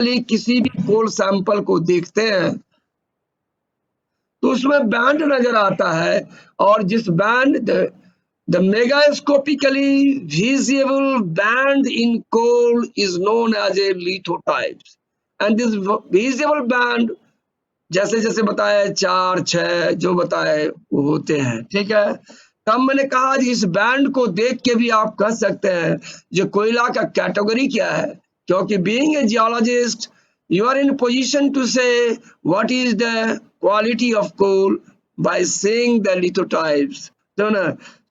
किसी भी कोल सैंपल को देखते हैं तो उसमें बैंड नजर आता है, और जिस band the megascopically visible band in coal is known as a lithotypes, and this visible band जैसे जैसे बताया 4, 6 जो बताए वो होते हैं, ठीक है। तब मैंने कहा इस बैंड को देख के भी आप कह सकते हैं जो कोयला का कैटेगरी क्या है, क्योंकि being a geologist you are in position to say what is the quality of coal by seeing the lithotypes, तो ना।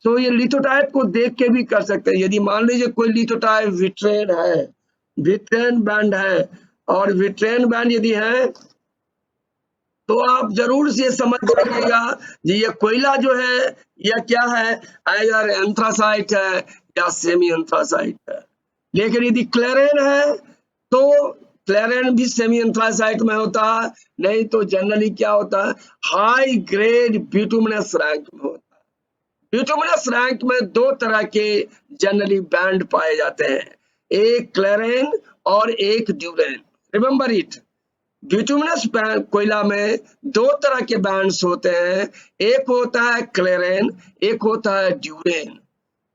तो ये लिथोटाइप को देख के भी कर सकते हैं। यदि मान लीजिए कोई लिथोटाइप विट्रेन है, विट्रेन बैंड है, और विट्रेन बैंड यदि है तो आप जरूर से समझ जाइएगा ये कोयला जो है यह क्या है, आइदर एंथ्रासाइट है या सेमी एंथ्रासाइट है। लेकिन यदि क्लेरेन है तो क्लेरेन भी सेमी एंथ्रासाइट में होता है, नहीं तो जनरली क्या होता है, हाई ग्रेड बिटुमिनस रैंक में होता है। बिटुमिनस रैंक में 2 तरह के जनरली बैंड पाए जाते हैं, एक क्लेरेन और एक ड्यूरेन। रिमेंबर इट, बिटुमिनस कोयला में 2 तरह के बैंड्स होते हैं, एक होता है क्लेरेन, एक होता है ड्यूरेन।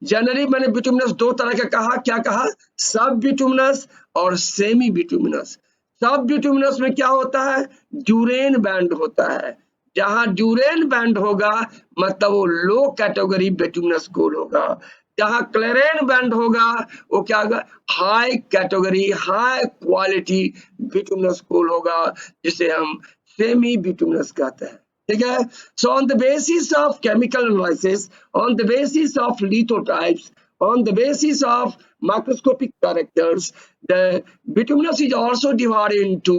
जनरली मैंने बिटुमिनस 2 तरह का कहा, क्या कहा, सब बिटुमिनस और सेमी बिटुमिनस। सब बिटुमिनस में क्या होता है, ड्यूरेन बैंड होता है। जहां ड्यूरेन बैंड होगा मतलब वो लो कैटेगरी बिटुमिनस कोल होगा, जहां क्लेरेन बैंड होगा वो क्या होगा, high category high quality bituminous coal होगा, जिसे हम सेमी बिटुमिनस कहते हैं, ठीक है। So on the basis of chemical analysis, on the basis of lithotypes, on the basis of microscopic characters, the bituminous is also divided into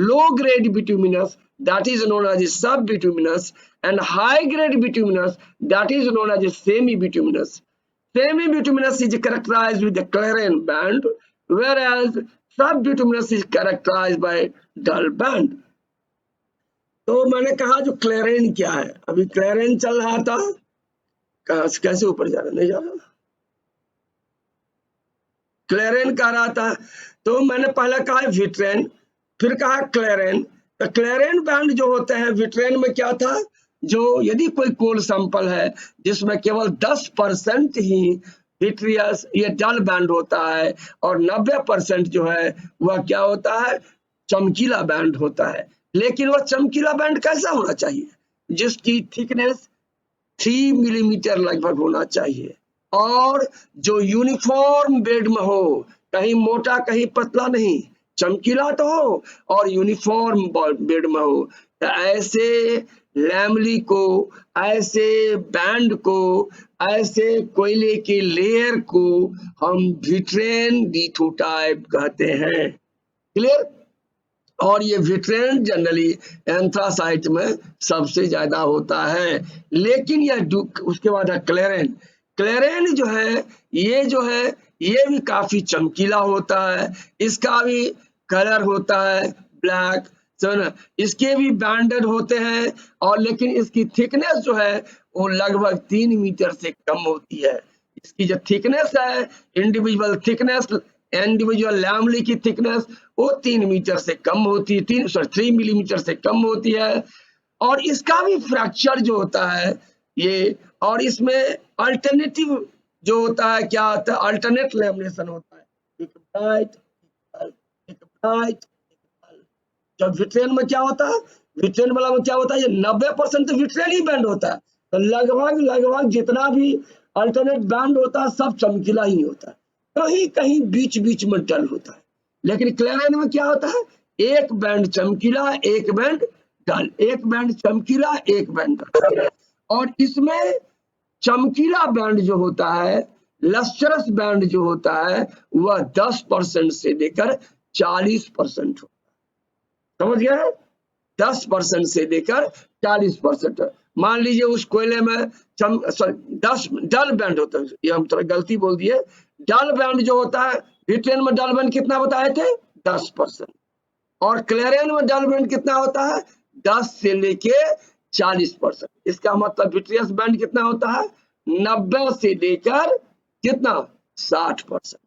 low grade bituminous, that is known as a sub-bituminous, and high grade bituminous, that is known as a semi-bituminous. Semi-bituminous is characterized with the Clarion band, whereas sub-bituminous is characterized by dull band. तो मैंने कहा जो क्लेरेन क्या है, अभी क्लेरेन चल रहा था, कैसे ऊपर जा रहा, नहीं जा रहा, क्लेरेन कह रहा था। तो मैंने पहले कहा विट्रेन, फिर कहा क्लेरेन। तो क्लेरेन बैंड जो होते हैं, विट्रेन में क्या था, जो यदि कोई कोल सैंपल है जिसमें केवल 10% ही विट्रियस ये डल बैंड होता है, और 90% जो है वह क्या होता है, चमकीला बैंड होता है। लेकिन वह चमकीला बैंड कैसा होना चाहिए, जिसकी थिकनेस 3 मिलीमीटर लगभग होना चाहिए, और जो यूनिफॉर्म बेड में हो, कहीं मोटा कहीं पतला नहीं, चमकीला तो हो और यूनिफॉर्म बेड में हो। तो ऐसे लैमली को, ऐसे बैंड को, ऐसे कोयले के लेयर को हम विट्रेन लिथोटाइप कहते हैं, क्लियर। और ये विट्रेन जनरली एंथ्रासाइट में सबसे ज्यादा होता है। लेकिन यह उसके बाद है क्लेरेन। क्लेरेन जो है ये भी काफी चमकीला होता है, इसका भी कलर होता है ब्लैक, इसके भी बैंडेड होते हैं, और लेकिन इसकी थिकनेस जो है वो लगभग 3 मीटर से कम होती है। इसकी जो थिकनेस है, इंडिविजुअल लैमली की थिकनेस वो 3 मीटर से कम होती है, 3 मिलीमीटर से कम होती है। और इसका भी फ्रैक्चर जो होता है ये, और इसमें अल्टरनेटिव जो होता है, क्या होता है, अल्टरनेट लैमिनेशन होता है, एक ब्राइट एक ब्राइट। जब विट्रेन में क्या होता है, विट्रेन वाला में क्या होता है, ये 90% तो विट्रेन ही बैंड होता है, तो लगभग जितना भी अल्टरनेट बैंड होता है सब चमकीला ही होता है, कहीं कहीं बीच बीच में डल होता है। लेकिन क्लेरेन में क्या होता है, एक बैंड चमकीला एक बैंड डल, एक बैंड चमकीला एक बैंड डल। और इसमें चमकीला बैंड जो होता है, लस्टरस बैंड जो होता है, वह 10% से लेकर 40% होता है, समझ गया है, 10% से लेकर 40%। मान लीजिए उस कोयले में 10 डल बैंड होता है, ये हम थोड़ा गलती बोल दिए, डल बैंड जो होता है, विट्रेन में डल बैंड कितना बताए थे, 10%, और क्लेरेन में डल बैंड कितना होता है, 10 से लेके 40%। इसका मतलब विट्रियस बैंड कितना होता है, 90 से लेकर कितना, 60%,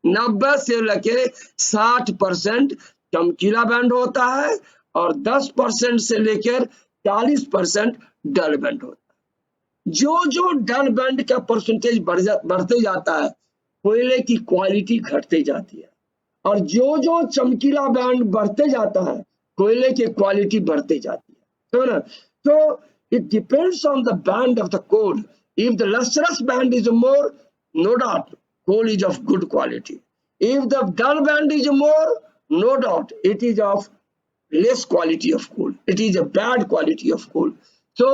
90 से लेके 60% चमकीला बैंड होता है और 10% से लेकर 40% डल बैंड होता है। जो डल बैंड का परसेंटेज बढ़ते जाता है, कोयले की क्वालिटी घटते जाती है, और जो चमकीला बैंड बढ़ते जाता है, कोयले की क्वालिटी बढ़ते जाती है, तो ना। So it depends on the band of the coal. If the lustrous band is more, no doubt, coal is of good quality. If the dull band is more, no doubt, it is of less quality of coal. It is a bad quality of coal. So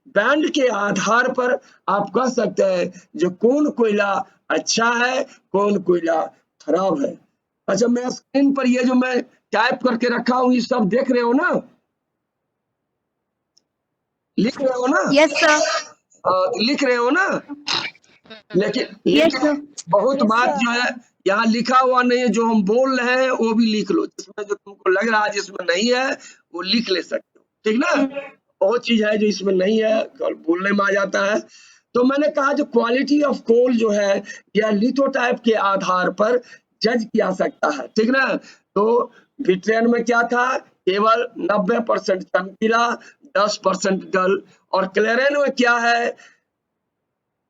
band के आधार पर आप कह सकते हैं जो कौन कोयला अच्छा है, कौन कोयला खराब है। अच्छा, मैं स्क्रीन पर ये जो मैं टाइप करके रखा हूँ, ये सब देख रहे हो ना, लिख रहे हो ना? Yes sir. लिख रहे हो ना? लेकिन यस सर। बहुत बात जो है यहाँ लिखा हुआ नहीं है, जो हम बोल रहे हैं वो भी लिख लो, जिसमें जो तुमको लग रहा है जिसमें नहीं है वो लिख ले सकते हो, ठीक ना। बहुत चीज है जो इसमें नहीं है, बोलने में आ जाता है। तो मैंने कहा जो क्वालिटी ऑफ कोल जो है यह लिथोटाइप के आधार पर जज किया सकता है, ठीक ना। तो विट्रियन में क्या था, केवल 90% चमकीला, 10% डल, और क्लेरेन में क्या है,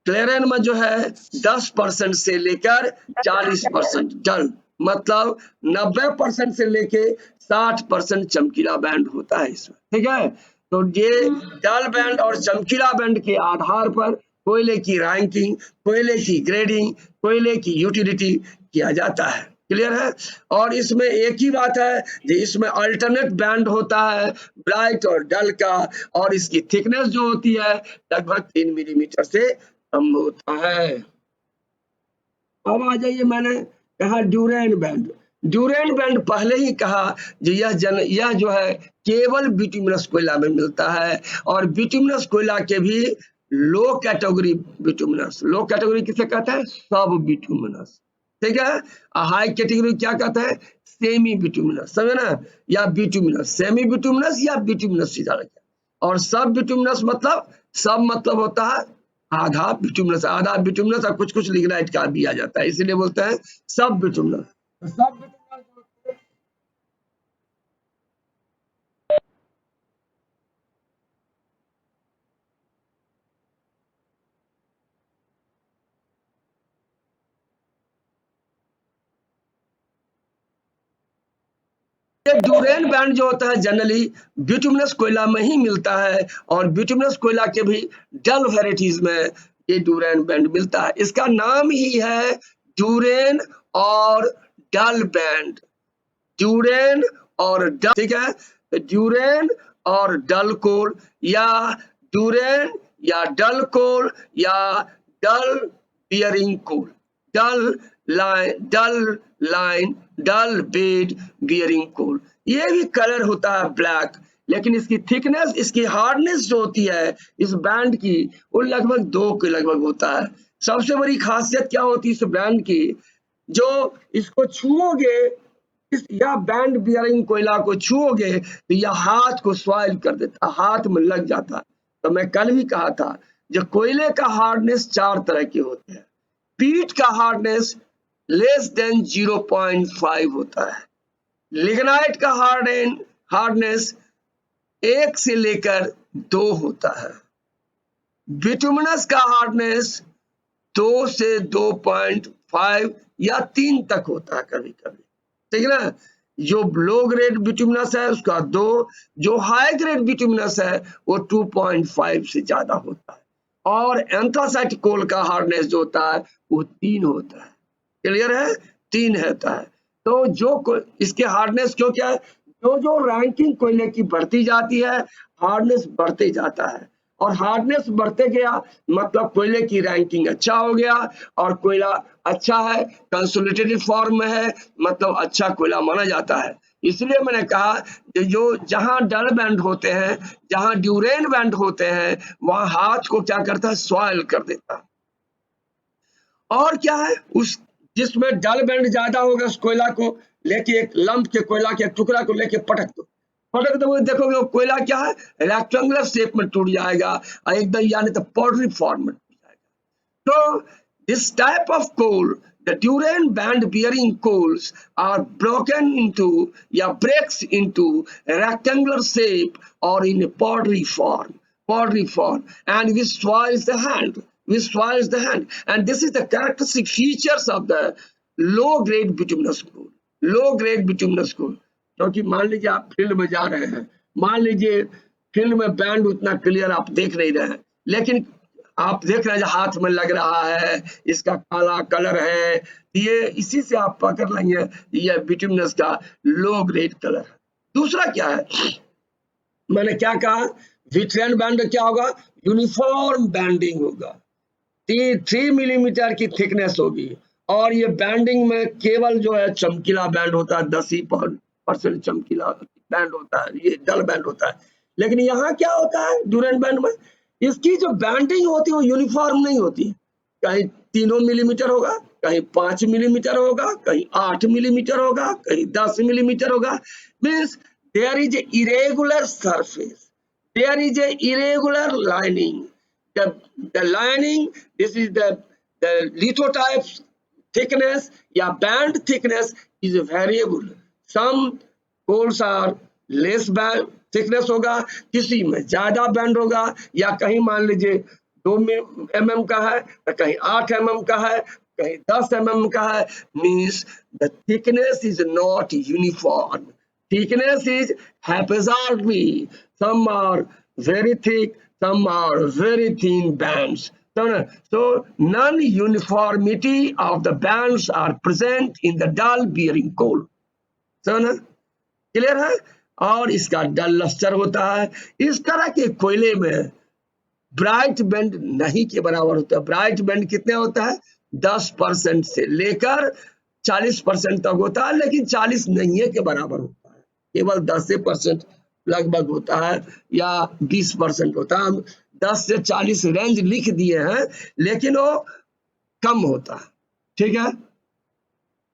क्लेरेन में जो है 10% से लेकर 40% डल, मतलब 90% से लेके 60% चमकीला बैंड होता है इसमें, ठीक है। तो ये डल बैंड और चमकीला बैंड के आधार पर कोयले की रैंकिंग, कोयले की ग्रेडिंग, कोयले की यूटिलिटी किया जाता है, क्लियर है। और इसमें एक ही बात है कि इसमें अल्टरनेट बैंड होता है ब्राइट और डल का, और इसकी थिकनेस जो होती है लगभग 3 मिलीमीटर से कम होता है। अब आ जाइए, मैंने कहा ड्यूरेन बैंड। ड्यूरेन बैंड पहले ही कहा जो यह जो है केवल बिटुमिनस कोयला में मिलता है, और बिटुमिनस कोयला के भी लो कैटेगरी बिटुमिनस, लो कैटेगरी किसे कहते हैं, सब बिटुमिनस, ठीक है। हाई कैटेगरी क्या कहते हैं, सेमी बिटुमिनस, समझे ना, या बिटुमिनस, सेमी बिटुमिनस या बिटुमिनस सीधा रखा। और सब बिटुमिनस मतलब, सब मतलब होता है आधा बिटुमिनस, आधा बिटुमिनस और कुछ कुछ लिग्नाइट का भी आ जाता है, इसीलिए बोलते हैं सब बिटुमिनस। सब बिटुमिनस ड्यूरेन बैंड जो होता है जनरली बिटुमिनस कोयला में ही मिलता है, और बिटुमिनस कोयला के भी डल वेराइटीज में ये ड्यूरेन बैंड मिलता है। इसका नाम ही है ड्यूरेन और डल बैंड, ड्यूरेन और डल, ठीक है। ड्यूरेन और डल कोल, या ड्यूरेन या डल कोल, या डल बियरिंग कोल, डल लाइन, डल बेड बियरिंग कोल। ये भी कलर होता है ब्लैक, लेकिन इसकी थिकनेस, इसकी हार्डनेस जो होती है इस बैंड की, वो लगभग 2 के लगभग होता है। सबसे बड़ी खासियत क्या होती है इस बैंड की, जो इसको छुओगे, या बैंड बियरिंग कोयला को छुओगे तो यह हाथ को स्वाइल कर देता, हाथ में लग जाता। तो मैं कल भी कहा था जो कोयले का हार्डनेस 4 तरह के होते हैं। पीट का हार्डनेस लेस देन 0.5 होता है। लिग्नाइट का हार्डनेस 1 से लेकर 2 होता है। बिटुमिनस का हार्डनेस 2 से 2.5 या 3 तक होता है कभी कभी, ठीक है ना। जो लो ग्रेड बिटुमिनस है उसका 2, जो हाई ग्रेड बिटुमिनस है वो 2.5 से ज्यादा होता है, और एंथ्रासाइट कोल का हार्डनेस जो होता है वो 3 होता है, क्लियर है, 3 होता है। तो जो इसके हार्डनेस क्यों क्या है, जो रैंकिंग कोयले की बढ़ती जाती है हार्डनेस बढ़ते जाता है, और हार्डनेस बढ़ते गया मतलब कोयले की रैंकिंग अच्छा हो गया, और कोयला अच्छा है, कंसोलिडेटेड फॉर्म में है, मतलब अच्छा कोयला माना जाता है। इसलिए मैंने कहा जो जहां डल बैंड होते हैं, जहां ड्यूरेन बैंड होते हैं, वहां हाथ को क्या करता है, सॉइल कर देता है। और क्या है, उस जिसमें डल बैंड ज्यादा होगा उस कोयला को लेके, एक लंप के कोयला के टुकड़ा को लेके पटक दो, देखोगे वो कोयला क्या है, रेक्टेंगुलर शेप में टूट जाएगा, एकदम यानी तो पाउडरी फॉर्म में टूट जाएगा। तो this type of coal The Duran band bearing coals are broken into breaks into a rectangular shape or in a pottery form, and which swells the hand, and this is the characteristic features of the low grade bituminous coal. क्योंकि मान लीजिए आप field में जा रहे हैं, मान लीजिए फील्ड में बैंड उतना क्लियर आप देख नहीं रहे हैं, लेकिन आप देख रहे हैं हाथ में लग रहा है, इसका काला कलर है, ये इसी से आप पकड़ लेंगे ये बिटुमिनस का लो ग्रेड कलर। दूसरा क्या है, मैंने क्या कहा, विट्रियन बैंड क्या होगा, यूनिफॉर्म बैंडिंग होगा, 3 मिलीमीटर की थिकनेस होगी, और ये बैंडिंग में केवल जो है चमकीला बैंड होता है, 10% चमकीला बैंड होता है, ये डल बैंड होता है। लेकिन यहाँ क्या होता है ड्यूरेन बैंड में, इसकी जो बैंडिंग होती है वो यूनिफॉर्म नहीं होती, कहीं 3 मिलीमीटर होगा, कहीं 5 मिलीमीटर होगा, कहीं 8 मिलीमीटर होगा, कहीं 10 मिलीमीटर होगा। Means there is a irregular surface, there is a irregular lining, the lining, this is the lithotype thickness या band thickness is variable. Some coals are less band thickness होगा, किसी में ज्यादा बैंड होगा, या कहीं मान लीजिए 2 mm का है, कहीं 8 mm का है, कहीं 10 mm का है। Means the thickness is not uniform, thickness is haphazardly, some are very thick, some are very thin bands. So non-uniformity of the bands are present in the dull bearing coal. Clear है, और इसका डल lustre होता है। इस तरह के कोयले में ब्राइट बैंड नहीं के बराबर होता है। ब्राइट बैंड कितने होता है, 10% से लेकर 40% तक होता है, लेकिन 40 नहीं है के बराबर होता है, केवल 10% लगभग होता है, या 20% होता है। हम 10 से 40 रेंज लिख दिए हैं, लेकिन वो कम होता है। ठीक है,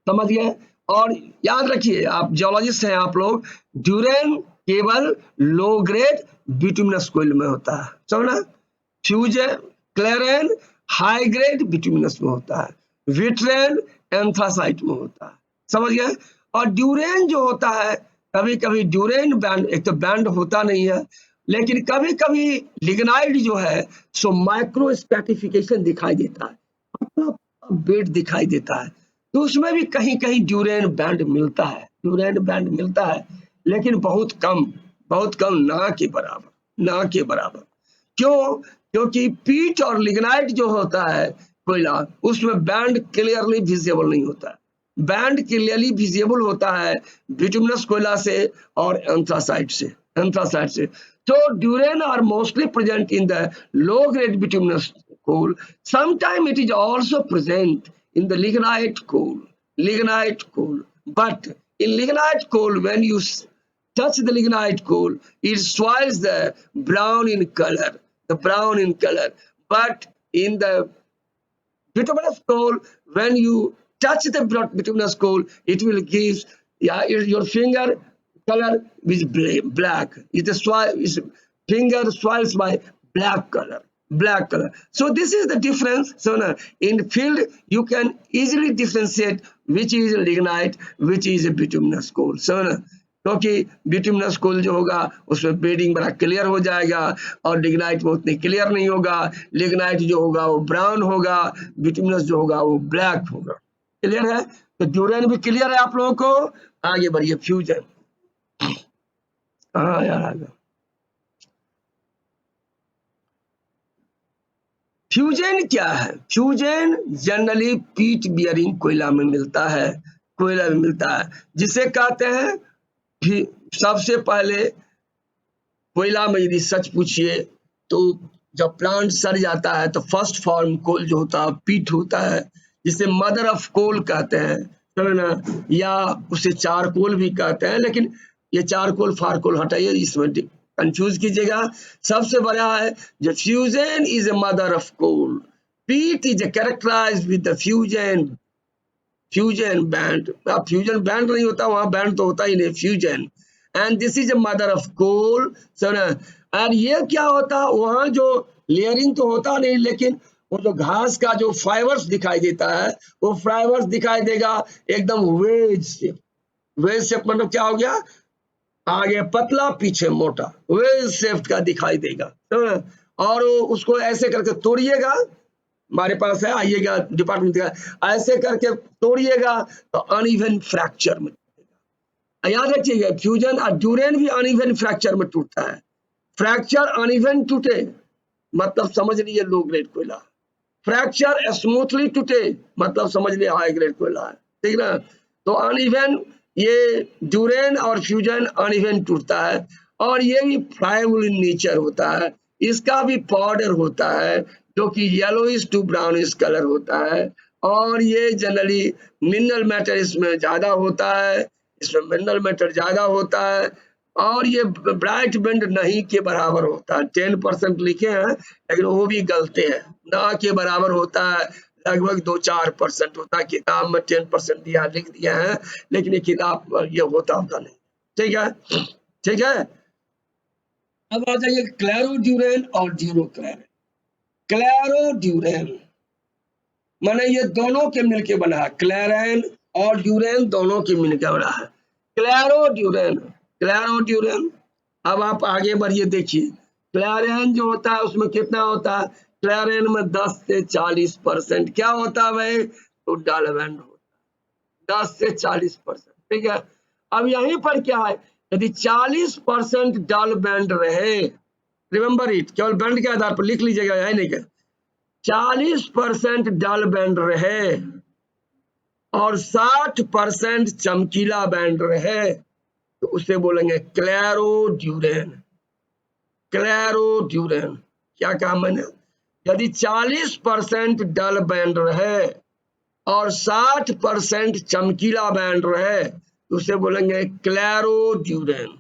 समझ गए। और याद रखिए, आप जियोलॉजिस्ट हैं आप लोग, ड्यूरेन केवल लो ग्रेड बिटुमिनस कोयल में होता है, समझना। फ्यूजन क्लेरेन हाई ग्रेड बिटुमिनस में होता है, विट्रेन एंथ्रासाइट में होता है, समझ गए। और ड्यूरेन जो होता है, कभी कभी ड्यूरेन बैंड, एक तो बैंड होता नहीं है, लेकिन कभी कभी लिग्नाइट जो है सो माइक्रो स्ट्रैटिफिकेशन दिखाई देता है, मतलब बेड दिखाई देता है, तो उसमें भी कहीं कहीं ड्यूरेन बैंड मिलता है, लेकिन बहुत कम, ना के बराबर। क्यों? क्योंकि पीट और लिग्नाइट जो होता है कोयला, उसमें बैंड क्लियरली विजिबल नहीं होता है। बैंड क्लियरली विजिबल होता है बिटुमिनस कोयला से और एंथ्रासाइट से। So ड्यूरेन are mostly present in the low grade bituminous coal. Sometimes it is also present in the lignite coal. But in lignite coal, when you touch the lignite coal, it swirls the brown in color. But in the bituminous coal, when you touch the bituminous coal, it will give your finger color is black. Its finger swirls by black color. So this is the difference. So now, in field you can easily differentiate which is lignite, which is a bituminous coal. So now, क्योंकि bituminous कोल जो होगा उसमें bedding बड़ा clear हो जाएगा, और lignite में उतनी क्लियर नहीं होगा। लिग्नाइट जो होगा वो ब्राउन होगा, बिटुमिनस जो होगा वो ब्लैक होगा। क्लियर है? तो ड्यूरेन भी क्लियर है आप लोगों को। आगे बढ़िए, फ्यूजन। हाँ यार, आगे फ्यूजन क्या है? फ्यूजन जनरली पीट बियरिंग कोयला में मिलता है, जिसे कहते हैं। सबसे पहले कोयला में यदि सच पूछिए तो जब प्लांट सड़ जाता है तो फर्स्ट फॉर्म कोल जो होता है पीट होता है, जिसे मदर ऑफ कोल कहते हैं, समझना, या उसे चारकोल भी कहते हैं। लेकिन ये चारकोल फारकोल हटाइए, इसमें कंफ्यूज कीजिएगा। सबसे बड़ा है जो fusain is a mother of coal, peat is characterized with the fusain band. Fusain band नहीं होता, वहां बैंड तो होता ही नहीं, fusain. And this is a mother of coal. और ये क्या होता है, वहां जो लेयरिंग तो होता नहीं, लेकिन वो जो घास का जो फाइबर्स दिखाई देता है वो फाइबर्स दिखाई देगा एकदम वेज शेप। वेज शेप मतलब क्या हो गया, आगे पतला पीछे मोटा, वेज शेप का दिखाई देगा। तो और उसको ऐसे करके तोड़िएगा, हमारे पास है, आइएगा डिपार्टमेंट का, ऐसे करके तोड़िएगा तो अनइवन फ्रैक्चर में, याद रखिएगा फ्यूजन और ड्यूरेन भी अनइवन फ्रैक्चर में टूटता है। फ्रैक्चर अनइवन टूटे मतलब समझ लीजिए लो ग्रेड कोयला, फ्रैक्चर स्मूथली टूटे मतलब समझ लीजिए हाई ग्रेड कोयला है, ठीक ना। तो अनइवन ये ड्यूरेन और फ्यूजन अनइवन टूटता है, और ये भी फ्लायबल इन नेचर होता है। इसका भी पाउडर होता है जो कि येलोइश टू ब्राउनिश कलर होता है, और ये जनरली मिनरल मैटर इसमें ज्यादा होता है, इसमें मिनरल मैटर ज्यादा होता है, और ये ब्राइट बैंड नहीं के बराबर होता है। 10% लिखे हैं लेकिन वो भी गलत है, ना के बराबर होता है, लगभग 2-4% होता है। किताब में 10% दिया लिख दिया है, लेकिन ये किताब ये होता नहीं, ठीक है, ठीक है। अब आ जाइए क्लैरो ड्यूरेन और जीरो क्लैरेन। क्लैरो ड्यूरेन माने ये दोनों के मिलके बना है, क्लैरेन और ड्यूरेन दोनों के मिलकर बना है क्लैरो ड्यूरेन। क्लैरो ड्यूरेन, अब आप आगे बढ़िए देखिए, क्लैरेन जो होता है उसमें कितना होता है, क्लैरेन में 10 से 40% क्या होता है भाई, तो डल बैंड होता है, 10 से 40%, ठीक है। अब यहीं पर क्या है, यदि 40% डल बैंड रहे, रिमेंबर इट, केवल बैंड के आधार पर लिख लीजिएगा, है नहीं क्या, 40% डल बैंड रहे और 60% चमकीला बैंड रहे तो उसे बोलेंगे क्लैरो ड्यूरेन। क्लैरो ड्यूरेन, क्या कहा मैंने, यदि 40% डल बैंड रहे और 60% चमकीला बैंड रहे तो उसे बोलेंगे क्लैरो ड्यूरेन।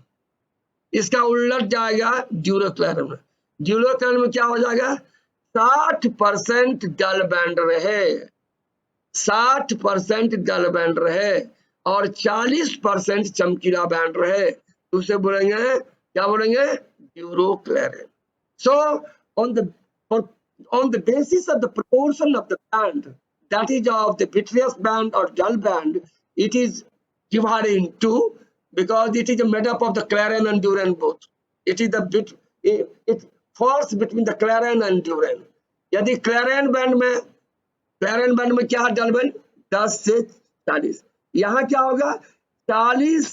इसका उलट जाएगा ड्यूरो क्लैरन में। ड्यूरो क्लैरन में क्या हो जाएगा, 60% डल बैंड रहे, 60% डल बैंड रहे और 40% चमकीला बैंड रहे तो उसे बोलेंगे, क्या बोलेंगे, Duro क्लैरन। So on the basis of the proportion of the band, that is of the vitreous band or dull band, it is divided into, because it is made up of the claren and duren both. It is the bit, it falls between the claren and duren. यदि claren band में क्या डल band 10 से 40, यहाँ क्या होगा 40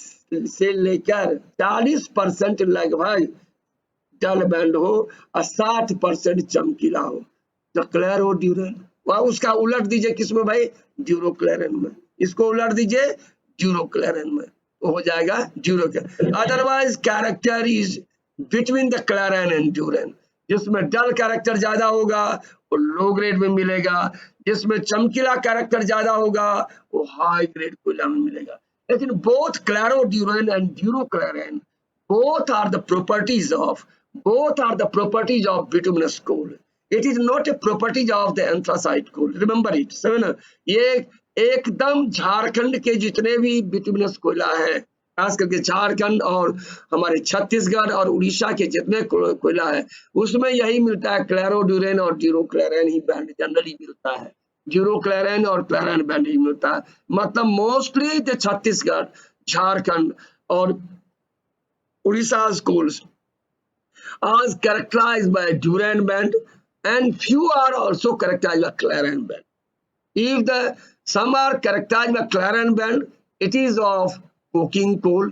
से लेकर 40% लगभग डल बैंड हो और 60% चमकीला हो, तो क्लैरो ड्यूरेन। वह उसका उलट दीजिए किसमें भाई, ड्यूरो क्लैरेन में, इसको उलट दीजिए ड्यूरो क्लैरेन में, तो हो जाएगा duroclarain. Otherwise character is between the clarain and durain, जिसमें डल कैरेक्टर ज्यादा होगा वो लो ग्रेड में मिलेगा, जिसमें चमकीला कैरेक्टर ज्यादा होगा वो हाई ग्रेड कोयला में मिलेगा। लेकिन both clarodurain and duroclarain both are the properties of bituminous coal. It is not a property of the anthracite coal. Remember it. ये एकदम झारखंड के जितने भी बिटुमिनस कोयला है, खास करके झारखंड और हमारे छत्तीसगढ़ और उड़ीसा के जितने कोयला है उसमें यही मिलता है, क्लैरो ड्यूरेन और ड्यूरो क्लैरेन ही बैंड जनरली मिलता है, ड्यूरो क्लैरेन और क्लैरेन बैंड ही मिलता है। मतलब मोस्टली द छत्तीसगढ़, झारखंड और Odisha's schools are characterized by Duran band, and few are also characterized by Claren band. If some are characterized by Claren band, it is of coking coal,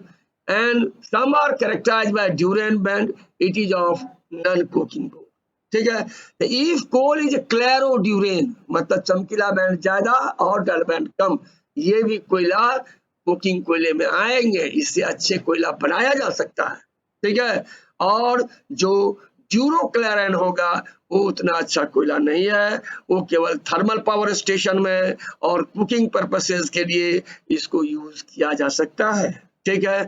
and some are characterized by Duran band, it is of non-coking coal. ठीक है, तो if coal is क्लैरो ड्यूरेन मतलब चमकीला band ज्यादा और डल band कम, ये भी कोयला कोकिंग कोयले में आएंगे, इससे अच्छे कोयला बनाया जा सकता है, ठीक है। और जो ड्यूरो क्लैरेन होगा वो उतना अच्छा कोयला नहीं है, वो केवल थर्मल पावर स्टेशन में और कुकिंग पर्पसेस के लिए इसको यूज किया जा सकता है, ठीक है।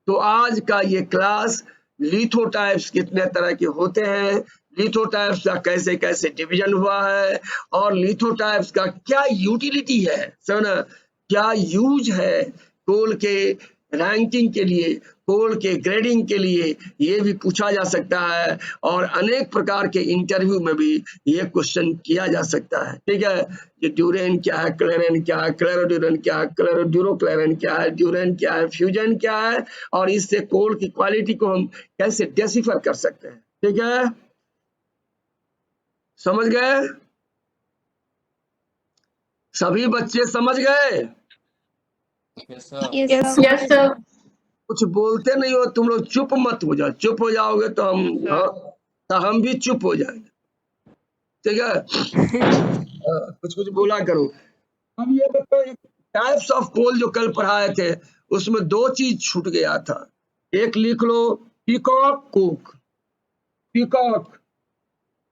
तो आज का ये क्लास लिथोटाइप्स कितने तरह के होते हैं, लिथोटाइप्स का कैसे कैसे डिवीजन हुआ है और लिथोटाइप्स का क्या यूटिलिटी है, समझना क्या यूज है कोल के रैंकिंग के लिए, कोल के ग्रेडिंग के लिए ये भी पूछा जा सकता है, और अनेक प्रकार के इंटरव्यू में भी ये क्वेश्चन किया जा सकता है। ठीक है, ये ड्यूरेन क्या है, क्लेरेन क्या है, क्लेरोड्यूरेन क्या है, क्लेरोड्यूरोक्लेरेन क्या है, ड्यूरेन क्या है, फ्यूजन क्या है, और इससे कोल की क्वालिटी को हम कैसे डेसिफर कर सकते हैं। ठीक है, समझ गए? सभी बच्चे समझ गए? Yes sir. कुछ बोलते नहीं हो तुम लोग, चुप मत हो जाओ, चुप हो जाओगे तो हम भी चुप हो जाएंगे। ठीक है, कुछ कुछ बोला करो। अब ये बताओ, टाइप्स ऑफ कोल जो कल पढ़ाए थे उसमें दो चीज छूट गया था। एक लिख लो, peacock coke, peacock,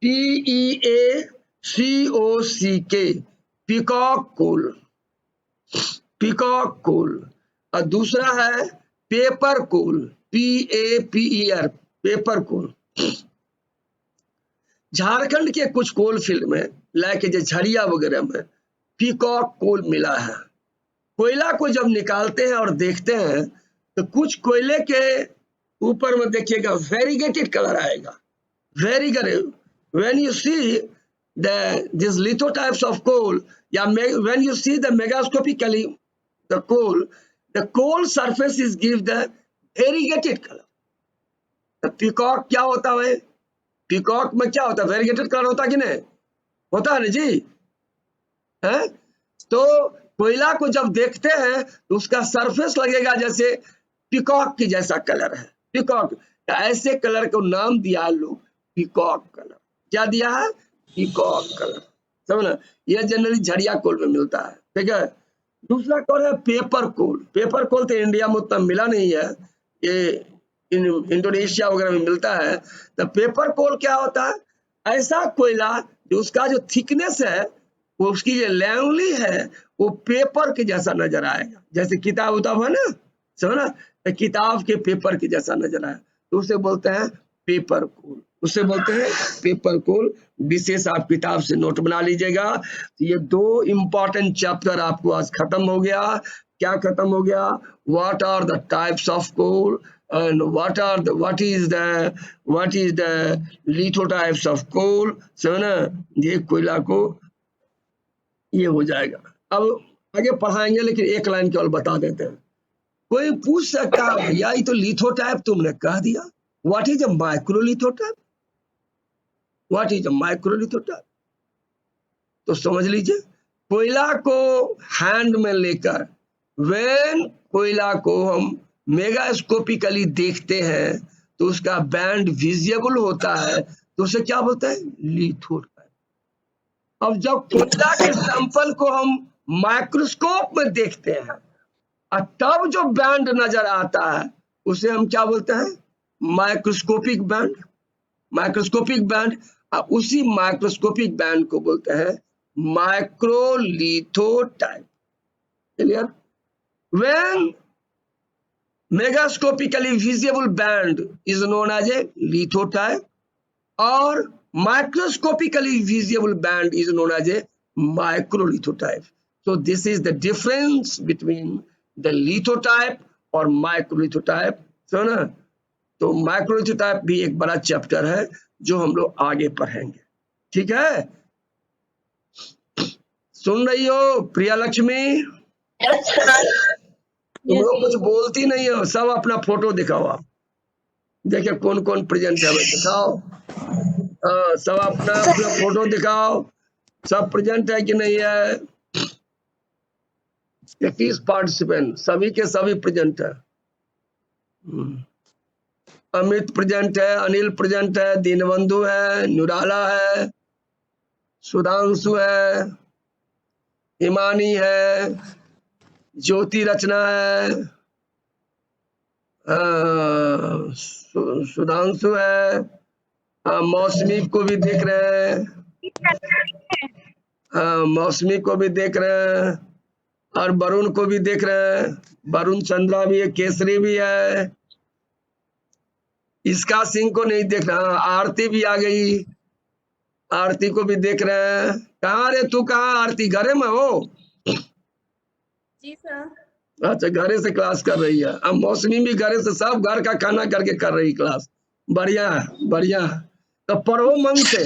PEACOCK, peacock coal, peacock coal. और दूसरा है paper coal, PAPER, paper coal. Jharkhand के कुछ कोल फील्ड में लाके जो झरिया वगैरह में पीकॉक कोल मिला है। कोयला को जब निकालते हैं और देखते हैं तो कुछ कोयले के ऊपर में देखिएगा वेरीगेटेड कलर आएगा, variegated. When you see this lithotypes of coal, या when you see the megascopically the coal surface is give the variegated color। तो पीकॉक क्या होता है? पीकॉक में क्या होता है? वेरीगेटेड कलर होता है कि नहीं होता है ना जी? है तो कोयला को जब देखते हैं तो उसका सरफेस लगेगा जैसे पीकॉक की जैसा कलर है, पीकॉक। ऐसे कलर को नाम दिया लोग पीकॉक कलर। क्या दिया है? Peacock colour. समझना, यह जनरली झरिया कोल में मिलता है। ठीक है, दूसरा कौन है? पेपर कोल। पेपर कोल तो इंडिया में उतना मिला नहीं है, ये इंडोनेशिया वगैरह में मिलता है। तो पेपर कोल क्या होता है? ऐसा कोयला जो उसका जो थिकनेस है, वो उसकी जो लेवली है, वो पेपर के जैसा नजर आएगा, जैसे किताब उताब है ना, समझना, तो किताब के पेपर के जैसा नजर आए तो उसे बोलते हैं पेपर कोल, उसे बोलते हैं पेपर कोल। विशेष आप किताब से नोट बना लीजिएगा। ये दो इंपॉर्टेंट चैप्टर आपको आज खत्म हो गया। क्या खत्म हो गया? What are the types of coal and what is the lithotypes of coal। समझना, ये कोयला को ये हो जाएगा। अब आगे पढ़ाएंगे, लेकिन एक लाइन केवल बता देते हैं। कोई पूछ सकता है भैया ये तो लिथोटाइप तुमने कह दिया, what is a microlithotype, what is a microlithotype? तो समझ लीजिए, कोयला को हैंड में लेकर व्हेन कोयला को हम मेगास्कोपिकली देखते हैं तो उसका बैंड विजिबल होता है, तो उसे क्या बोलते हैं? लिथोटाइप। अब जब कोयला के सैंपल को हम माइक्रोस्कोप में देखते हैं और तब जो बैंड नजर आता है उसे हम क्या बोलते हैं? Microscopic band, microscopic band. और उसी माइक्रोस्कोपिक बैंड को बोलते हैं microlithotype. Clear? When megascopically visible band is known as a lithotype, और microscopically visible band is known as a microlithotype। So this is the difference between the lithotype और microlithotype। so ना, तो microlithotype भी एक बड़ा चैप्टर है जो हम लोग आगे पढ़ेंगे। ठीक है, सुन रही हो प्रिया लक्ष्मी? तुम लोग कुछ बोलती नहीं हो, सब अपना फोटो दिखाओ। आप देखिए कौन कौन प्रेजेंट है, दिखाओ। सब अपना अपना फोटो दिखाओ, सब प्रेजेंट है कि नहीं है? 21 पार्टिसिपेंट, सभी के सभी प्रेजेंट है। अमित प्रेजेंट है, अनिल प्रेजेंट है, दीनबंधु है, नुराला है, सुधांशु है, हिमानी है, ज्योति रचना है, सुधांशु है, मौसमी को भी देख रहे हैं, मौसमी को भी देख रहे हैं, और वरुण को भी देख रहे हैं। वरुण चंद्रा भी है, केसरी भी है, इसका सिंह को नहीं देख रहा। आरती भी आ गई, आरती को भी देख रहे हैं। कहाँ रे तू, कहाँ आरती? घरे में हो? जी सर। अच्छा, घरे से क्लास कर रही है। अब मौसमी भी घरे से, सब घर का खाना करके कर रही क्लास। बढ़िया है, बढ़िया है। तो पढ़ो मन से,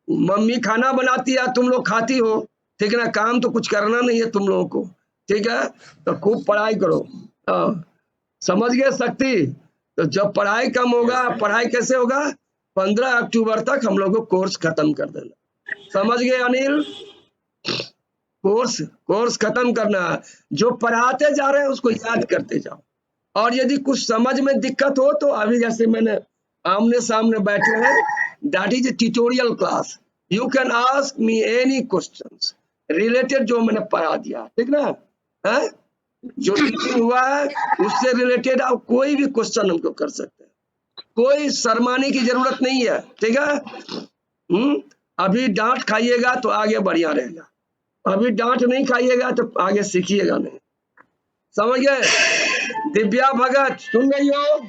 मम्मी खाना बनाती है, तुम लोग खाती हो, ठीक है ना। काम तो कुछ करना नहीं है तुम लोगों को, ठीक है। तो खूब पढ़ाई करो। हाँ, समझ गए शक्ति। तो जब पढ़ाई कम होगा, पढ़ाई कैसे होगा, 15 अक्टूबर तक हम लोग को कोर्स खत्म कर देना। समझ गए अनिल? कोर्स खत्म करना है। जो पढ़ाते जा रहे हैं उसको याद करते जाओ। और यदि कुछ समझ में दिक्कत हो तो अभी जैसे मैंने आमने सामने बैठे हैं, that is a tutorial class, you can ask me any questions related जो मैंने पढ़ा दिया, ठीक ना है। जो टीचिंग हुआ है उससे रिलेटेड आप कोई भी क्वेश्चन हमको कर सकते हैं, कोई शर्माने की जरूरत नहीं है, ठीक है। अभी डांट खाइएगा तो आगे बढ़िया रहेगा, अभी डांट नहीं खाइएगा तो आगे सीखिएगा नहीं। समझ गए? दिव्या भगत सुन रही हो?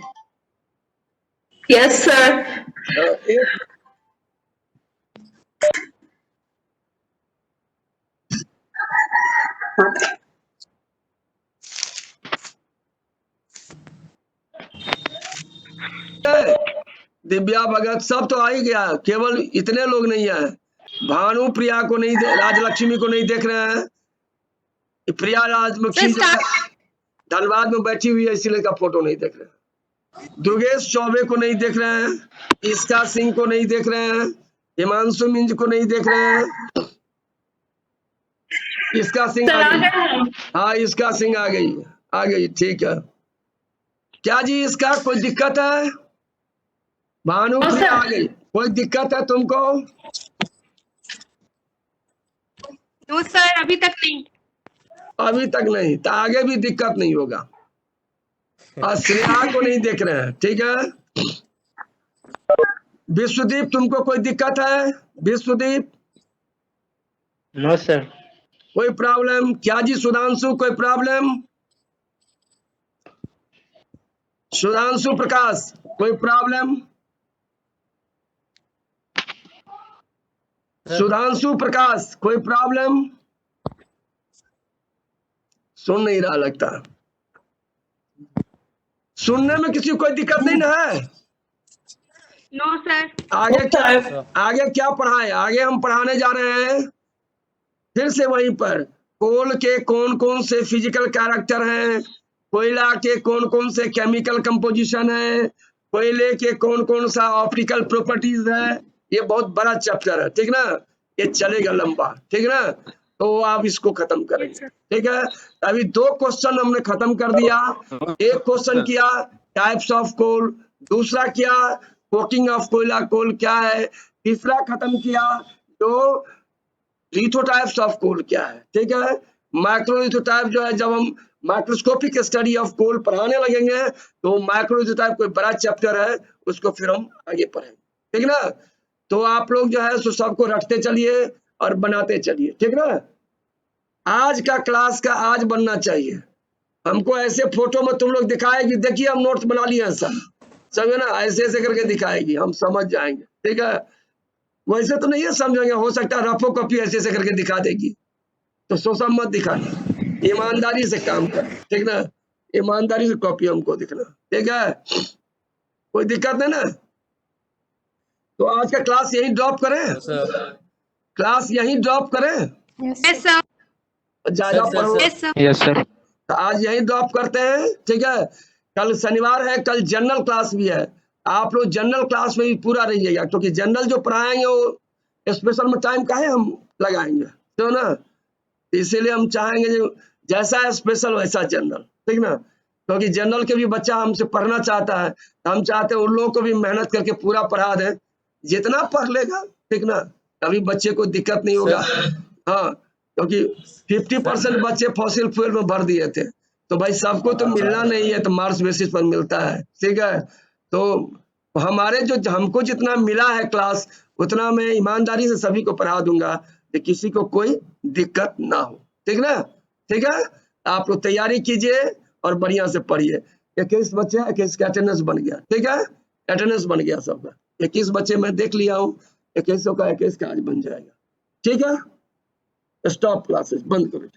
Yes sir. एक दिव्या भगत सब तो आ ही गया, केवल इतने लोग नहीं आए। भानु प्रिया को नहीं राजलक्ष्मी को नहीं देख रहे हैं। प्रिया राजलक्ष्मी जो है धनबाद में बैठी हुई है, इसीलिए का फोटो नहीं देख रहे हैं। दुर्गेश चौबे को नहीं देख रहे हैं, इसका सिंह को नहीं देख रहे हैं, हिमांशु मिंज को नहीं देख रहे हैं। इसका सिंह आ गई, हाँ इसका सिंह आ गई, ठीक है। क्या जी इसका कोई दिक्कत है? भानु प्रिया आ गई, कोई दिक्कत है तुमको? नो सर, अभी तक नहीं। अभी तक नहीं, तो आगे भी दिक्कत नहीं होगा। और स्नेहा को नहीं देख रहे हैं, ठीक है। विश्वदीप तुमको कोई दिक्कत है? विश्वदीप? No sir. कोई प्रॉब्लम? क्या जी सुधांशु कोई प्रॉब्लम? सुधांशु प्रकाश कोई प्रॉब्लम? सुधांशु प्रकाश कोई प्रॉब्लम? सुन नहीं रहा लगता, सुनने में किसी को कोई दिक्कत नहीं ना है? No sir. आगे क्या पढ़ाए? आगे हम पढ़ाने जा रहे हैं फिर से वहीं पर कोल के कौन कौन से फिजिकल कैरेक्टर हैं, कोयला के कौन कौन से केमिकल कंपोजिशन है, कोयले के कौन कौन सा ऑप्टिकल प्रॉपर्टीज है। ये बहुत बड़ा चैप्टर है, ठीक ना। ये चलेगा लंबा, ठीक ना। तो आप इसको खत्म करेंगे, ठीक है। अभी 2 क्वेश्चन हमने खत्म कर दिया। एक क्वेश्चन किया टाइप्स ऑफ कोल, दूसरा किया कोकिंग ऑफ कोयला, कोल क्या है, तीसरा खत्म किया तो लिथोटाइप्स ऑफ कोल क्या है, ठीक है। माइक्रोलिथोटाइप जो है, जब हम माइक्रोस्कोपिक स्टडी ऑफ कोल पढ़ाने लगेंगे तो माइक्रोलिथोटाइप कोई बड़ा चैप्टर है, उसको फिर हम आगे पढ़ेंगे, ठीक ना। तो आप लोग जो है सो सबको रखते चलिए और बनाते चलिए, ठीक ना। आज का क्लास का आज बनना चाहिए। हमको ऐसे फोटो में तुम लोग दिखाएगी, देखिए हम नोट्स बना लिए हैं सब, समझे ना, ऐसे ऐसे करके दिखाएगी, हम समझ जाएंगे, ठीक है। वैसे तो नहीं है समझेंगे, हो सकता है रफो कॉपी ऐसे ऐसे करके दिखा देगी, तो सोचा मत दिखाना, ईमानदारी से काम कर, ठीक ना। ईमानदारी से कॉपी हमको दिखना, ठीक है। कोई दिक्कत नहीं ना। तो आज का क्लास यही ड्रॉप करें? क्लास यही ड्रॉप करें? Yes sir. ज्यादा पढ़ो। Yes sir. तो आज यही ड्रॉप करते हैं, ठीक है। कल शनिवार है, कल जनरल क्लास भी है, आप लोग जनरल क्लास में भी पूरा रहिएगा, क्योंकि जनरल जो पढ़ाएंगे वो स्पेशल में टाइम काहे हम लगाएंगे, तो ना, इसीलिए हम चाहेंगे जो जैसा स्पेशल वैसा जनरल, ठीक ना। क्योंकि जनरल के भी बच्चा हमसे पढ़ना चाहता है, हम चाहते हैं उन लोगों को भी मेहनत करके पूरा पढ़ा दें, जितना पढ़ लेगा, ठीक ना, कभी बच्चे को दिक्कत नहीं होगा। हाँ, क्योंकि 50% बच्चे फॉसिल फ्यूल में भर दिए थे, तो भाई सबको तो मिलना नहीं है, तो मार्क्स बेसिस पर मिलता है, ठीक है। तो हमारे जो हमको जितना मिला है क्लास, उतना मैं ईमानदारी से सभी को पढ़ा दूंगा कि किसी को कोई दिक्कत ना हो, ठीक ना, ठीक है। आप लोग तैयारी कीजिए और बढ़िया से पढ़िए। 21 बच्चे 21 का अटेंडेंस बन गया, ठीक है, अटेंडेंस बन गया सबका। 21 बच्चे मैं देख लिया हूँ, 21 का 21 का आज बन जाएगा, ठीक है। स्टॉप क्लासेस, बंद करो।